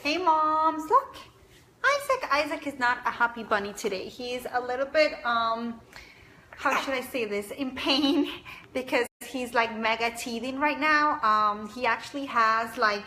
Hey moms, look. Isaac is not a happy bunny today. He's a little bit, how should I say this, in pain because he's like mega teething right now. He actually has like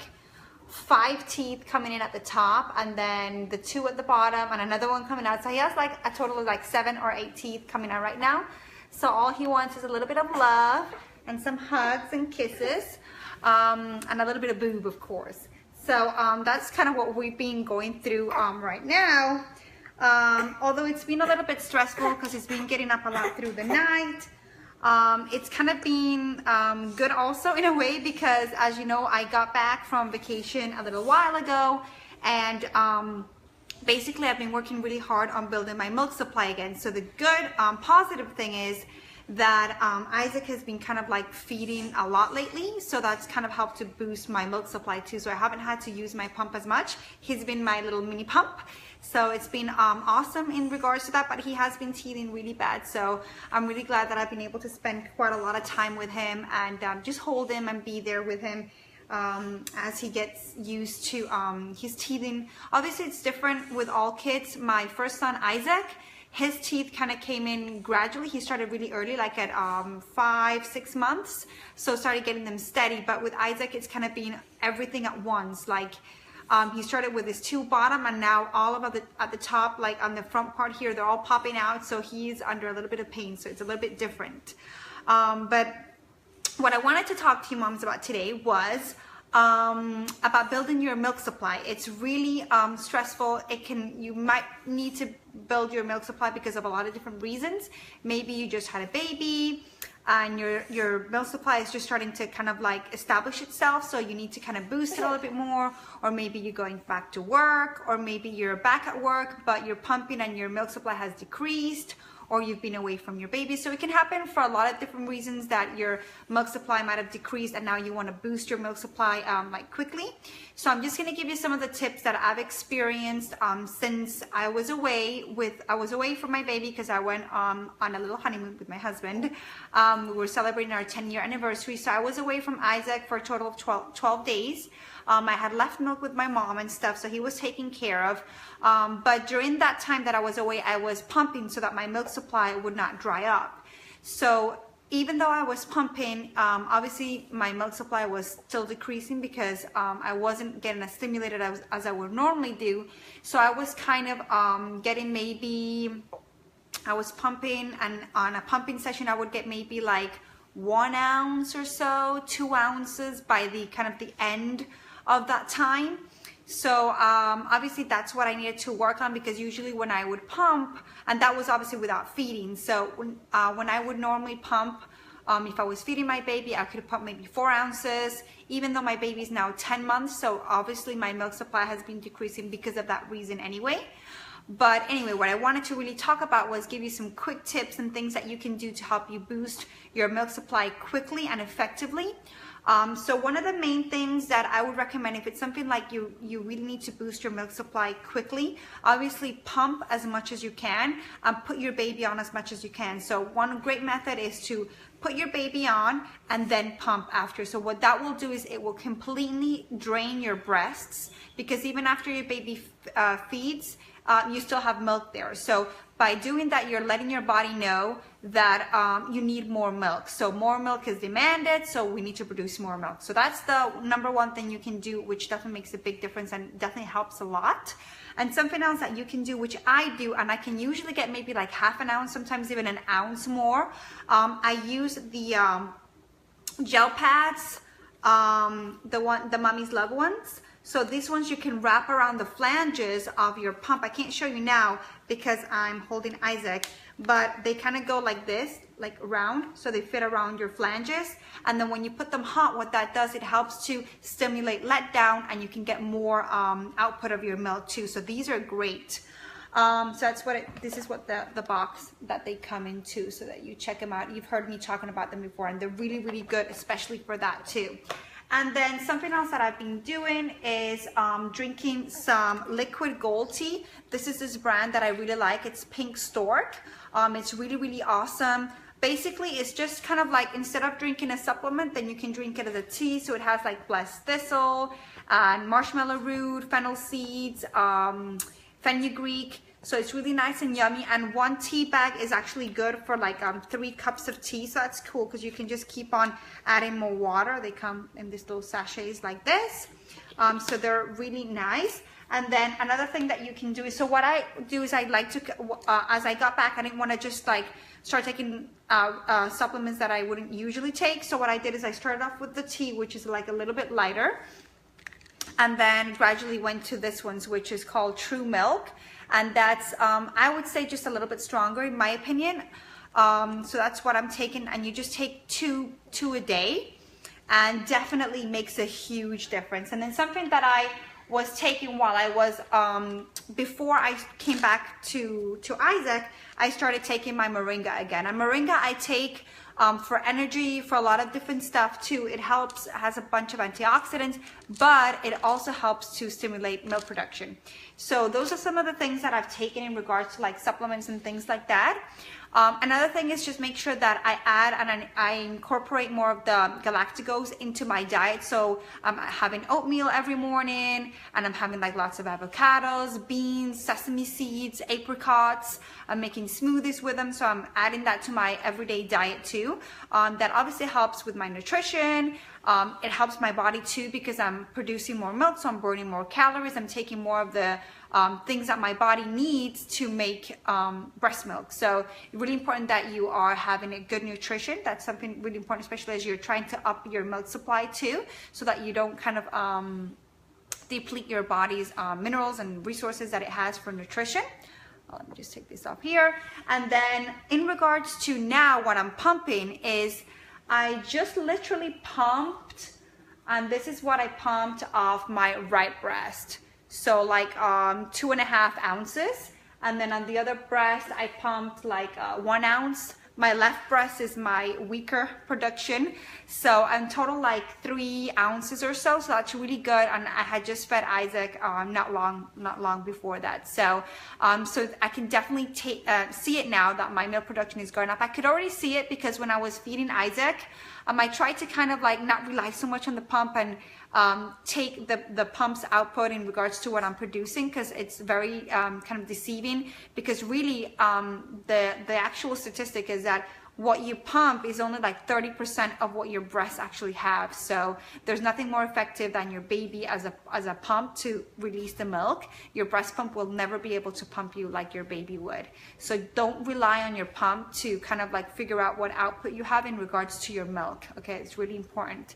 5 teeth coming in at the top and then the 2 at the bottom and another one coming out. So he has like a total of like 7 or 8 teeth coming out right now. So all he wants is a little bit of love and some hugs and kisses, and a little bit of boob, of course. So that's kind of what we've been going through right now. Although it's been a little bit stressful because he's been getting up a lot through the night. It's kind of been good also in a way because, as you know, I got back from vacation a little while ago, and basically I've been working really hard on building my milk supply again. So the good positive thing is that Isaac has been kind of like feeding a lot lately, so that's kind of helped to boost my milk supply too. So I haven't had to use my pump as much. He's been my little mini pump, so it's been awesome in regards to that, but he has been teething really bad. So I'm really glad that I've been able to spend quite a lot of time with him and just hold him and be there with him as he gets used to his teething. Obviously it's different with all kids. My first son Isaac, his teeth kind of came in gradually. He started really early, like at 5-6 months, so started getting them steady. But with Isaac, it's kind of been everything at once. Like he started with his 2 bottom, and now all of at the top, like on the front part here, they're all popping out. So he's under a little bit of pain. So it's a little bit different. But what I wanted to talk to you moms about today was about building your milk supply. It's really stressful. You might need to build your milk supply because of a lot of different reasons. Maybe you just had a baby and your milk supply is just starting to kind of like establish itself, so you need to kind of boost it a little bit more. Or maybe you're going back to work, or maybe you're back at work but you're pumping and your milk supply has decreased, or you've been away from your baby. So it can happen for a lot of different reasons that your milk supply might have decreased and now you want to boost your milk supply like quickly. So I'm just going to give you some of the tips that I've experienced since I was away from my baby, because I went on a little honeymoon with my husband. We were celebrating our 10-year anniversary. So I was away from Isaac for a total of 12 days. I had left milk with my mom and stuff, so he was taken care of. But during that time that I was away, I was pumping so that my milk supply would not dry up. So even though I was pumping, obviously my milk supply was still decreasing because I wasn't getting as stimulated as I would normally do. So I was kind of getting I was pumping, and on a pumping session I would get maybe like 1 ounce or so, 2 ounces by the kind of the end of that time. So obviously that's what I needed to work on, because usually when I would pump, and that was obviously without feeding, so when I would normally pump, if I was feeding my baby, I could pump maybe 4 ounces, even though my baby's now 10 months. So obviously my milk supply has been decreasing because of that reason anyway. But anyway, what I wanted to really talk about was give you some quick tips and things that you can do to help you boost your milk supply quickly and effectively. So one of the main things that I would recommend, if it's something like you really need to boost your milk supply quickly, obviously pump as much as you can and put your baby on as much as you can. So one great method is to put your baby on and then pump after. So what that will do is it will completely drain your breasts, because even after your baby feeds, you still have milk there. So by doing that, you're letting your body know that you need more milk. So more milk is demanded, so we need to produce more milk. So that's the #1 thing you can do, which definitely makes a big difference and definitely helps a lot. And something else that you can do, which I do, and I can usually get maybe like ½ an ounce, sometimes even an ounce more. I use the gel pads, the Mommy's Love ones. So these ones you can wrap around the flanges of your pump. I can't show you now because I'm holding Isaac, but they kind of go like this, like round, so they fit around your flanges. And then when you put them hot, what that does, it helps to stimulate letdown, and you can get more output of your milk too. So these are great. So that's what this is what the box that they come in too, so that you check them out. You've heard me talking about them before, and they're really, really good, especially for that too. And then something else that I've been doing is drinking some liquid gold tea. This is this brand that I really like. It's Pink Stork. It's really, really awesome. Basically, it's just kind of like, instead of drinking a supplement, then you can drink it as a tea. So it has like blessed thistle and marshmallow root, fennel seeds, fenugreek. So it's really nice and yummy. And one tea bag is actually good for like 3 cups of tea. So that's cool because you can just keep on adding more water. They come in these little sachets like this. So they're really nice. And then another thing that you can do is, so what I do is I like to, as I got back, I didn't want to just like start taking supplements that I wouldn't usually take. So what I did is I started off with the tea, which is like a little bit lighter. And then gradually went to this one's, which is called True Milk. And that's, I would say, just a little bit stronger in my opinion. So that's what I'm taking. And you just take two a day, and definitely makes a huge difference. And then something that I was taking while I was, before I came back to Isaac, I started taking my moringa again. And moringa I take for energy, for a lot of different stuff too. It helps, has a bunch of antioxidants, but it also helps to stimulate milk production. So those are some of the things that I've taken in regards to like supplements and things like that. Another thing is just make sure that I add and I incorporate more of the galacticose into my diet. So I'm having oatmeal every morning, and I'm having like lots of avocados, beans, sesame seeds, apricots. I'm making smoothies with them, so I'm adding that to my everyday diet too. That obviously helps with my nutrition. It helps my body too because I'm producing more milk, so I'm burning more calories. I'm taking more of the things that my body needs to make breast milk. So really important that you are having a good nutrition. That's something really important, especially as you're trying to up your milk supply too, so that you don't kind of deplete your body's minerals and resources that it has for nutrition. Let me just take this off here. And then in regards to now what I'm pumping is, I just literally pumped, and this is what I pumped off my right breast. So like 2.5 ounces. And then on the other breast, I pumped like 1 ounce. My left breast is my weaker production. So in total like 3 ounces or so. So that's really good. And I had just fed Isaac not long before that. So so I can definitely see it now that my milk production is going up. I could already see it because when I was feeding Isaac, I tried to kind of like not rely so much on the pump and take the pump's output in regards to what I'm producing, because it's very kind of deceiving, because really the actual statistic is that what you pump is only like 30% of what your breasts actually have. So there's nothing more effective than your baby as a pump to release the milk. Your breast pump will never be able to pump you like your baby would. So don't rely on your pump to kind of like figure out what output you have in regards to your milk. Okay, it's really important.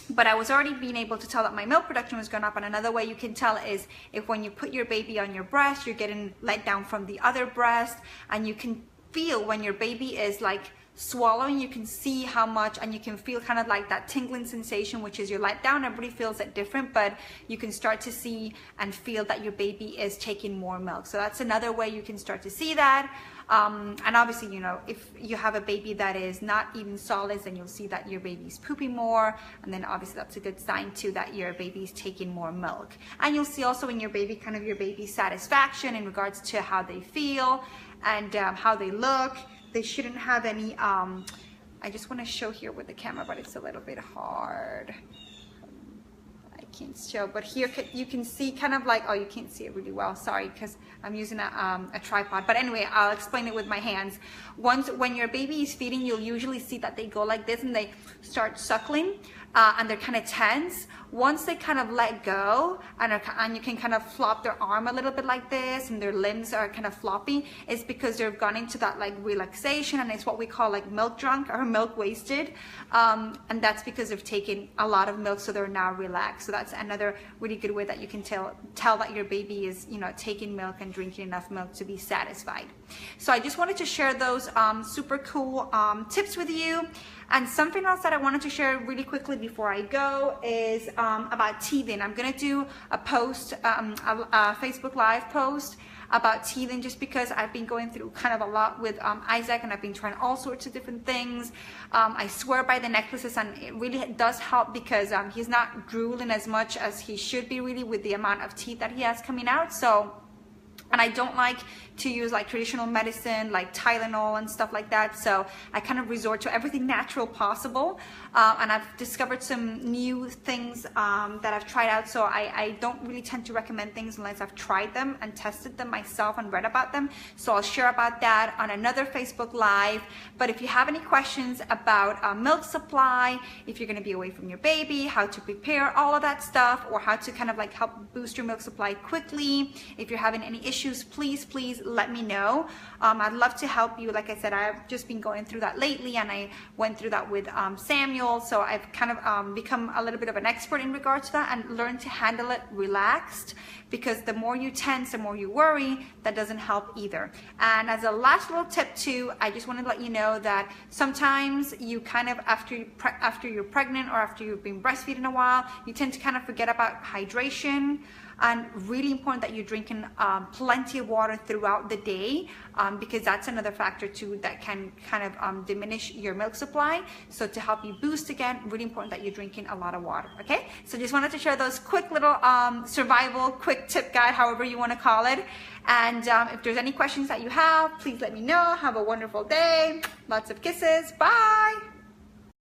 But I was already being able to tell that my milk production was going up. And another way you can tell is if when you put your baby on your breast, you're getting let down from the other breast, and you can feel when your baby is like swallowing, you can see how much, and you can feel kind of like that tingling sensation, which is your let down. Everybody feels it different, but you can start to see and feel that your baby is taking more milk. So that's another way you can start to see that. And obviously, you know, if you have a baby that is not eating solids, then you'll see that your baby's pooping more. And then obviously that's a good sign too that your baby's taking more milk. And you'll see also in your baby, kind of your baby's satisfaction in regards to how they feel and how they look. They shouldn't have any, I just want to show here with the camera, but it's a little bit hard. I can't show, but here you can see kind of like, oh, you can't see it really well, sorry, because I'm using a tripod. But anyway, I'll explain it with my hands. When your baby is feeding, you'll usually see that they go like this and they start suckling. And they're kind of tense. Once they kind of let go and you can kind of flop their arm a little bit like this, and their limbs are kind of floppy, it's because they've gone into that like relaxation, and it's what we call like milk drunk or milk wasted. And that's because they've taken a lot of milk, so they're now relaxed. So that's another really good way that you can tell that your baby is, you know, taking milk and drinking enough milk to be satisfied. So I just wanted to share those super cool tips with you. And something else that I wanted to share really quickly before I go is about teething. I'm going to do a post, a Facebook Live post about teething, just because I've been going through kind of a lot with Isaac, and I've been trying all sorts of different things. I swear by the necklaces, and it really does help because he's not drooling as much as he should be really with the amount of teeth that he has coming out. So And I don't like to use like traditional medicine like Tylenol and stuff like that. So I kind of resort to everything natural possible. And I've discovered some new things that I've tried out. So I don't really tend to recommend things unless I've tried them and tested them myself and read about them. So I'll share about that on another Facebook Live. But if you have any questions about milk supply, if you're going to be away from your baby, how to prepare all of that stuff, or how to kind of like help boost your milk supply quickly, if you're having any issues, please let me know. I'd love to help you. Like I said, I've just been going through that lately, and I went through that with Samuel, so I've kind of become a little bit of an expert in regards to that and learned to handle it relaxed, because the more you tense, the more you worry, that doesn't help either. And as a last little tip too, I just want to let you know that sometimes you kind of, after you're pregnant or after you've been breastfeeding a while, you tend to kind of forget about hydration. And really important that you're drinking plenty of water throughout the day, because that's another factor too that can kind of diminish your milk supply. So to help you boost again, really important that you're drinking a lot of water. Okay, so just wanted to share those quick little survival quick tip guide, however you want to call it. And if there's any questions that you have, please let me know. Have a wonderful day. Lots of kisses. Bye.